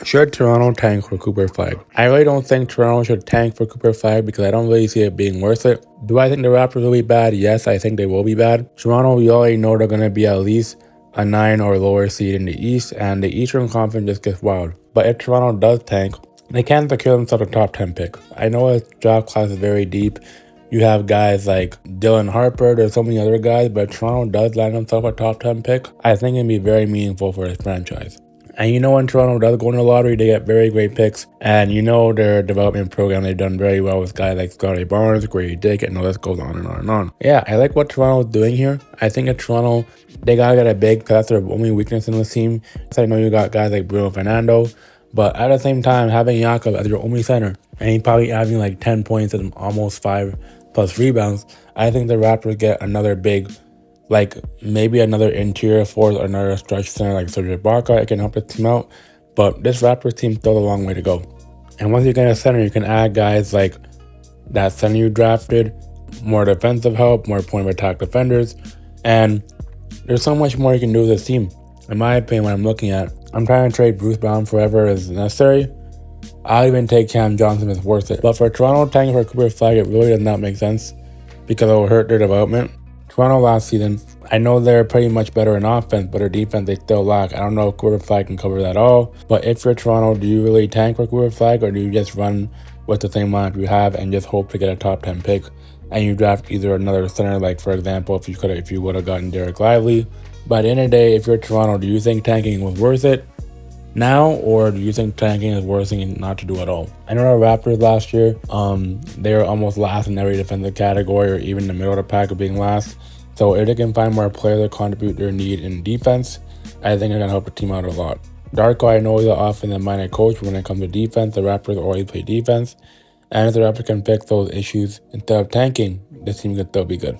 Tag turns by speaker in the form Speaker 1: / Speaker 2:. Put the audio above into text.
Speaker 1: Should Toronto tank for Cooper Flagg? I really don't think Toronto should tank for Cooper Flagg because I don't really see it being worth it. Do I think the Raptors will be bad? Yes, I think they will be bad. Toronto, we already know they're going to be at least a 9 or lower seed in the East, and the Eastern Conference just gets wild. But if Toronto does tank, they can secure themselves a top 10 pick. I know its draft class is very deep. You have guys like Dylan Harper, there's so many other guys, but if Toronto does land themselves a top 10 pick, I think it'd be very meaningful for this franchise. And you know when Toronto does go in the lottery, they get very great picks. And you know their development program, they've done very well with guys like Scotty Barnes, Grady Dick, and the list goes on and on and on. Yeah, I like what Toronto's doing here. I think at Toronto, they gotta get a big, because that's their only weakness in this team. So I know you got guys like Bruno Fernando, but at the same time, having Jakob as your only center, and he probably averaging like 10 points and almost 5+ rebounds, I think the Raptors get another big, like maybe another interior force or another stretch center like Serge Ibaka. It can help the team out, but this Raptors team still a long way to go. And once you get a center, you can add guys like that center you drafted, more defensive help, more point of attack defenders, and there's so much more you can do with this team. In my opinion, when I'm looking at, I'm trying to trade Bruce Brown forever as necessary. I'll even take Cam Johnson if it's worth it. But for Toronto tanking for Cooper Flagg, it really does not make sense because it will hurt their development. Toronto last season, I know they're pretty much better in offense, but their defense they still lack. I don't know if Cooper Flagg can cover that all. But if you're Toronto, do you really tank for Cooper Flagg, or do you just run with the same lineup you have and just hope to get a top 10 pick and you draft either another center, like for example, if you would have gotten Derek Lively? By the end of the day, if you're Toronto, do you think tanking was worth it now, or do you think tanking is worth it not to do at all? I know the Raptors last year, they were almost last in every defensive category, or even in the middle of the pack of being last. So if they can find more players that contribute their need in defense, I think they're gonna help the team out a lot. Darko, I know he's an offensive-minded coach, but when it comes to defense, the Raptors always play defense. And if the Raptors can fix those issues instead of tanking, this team can still be good.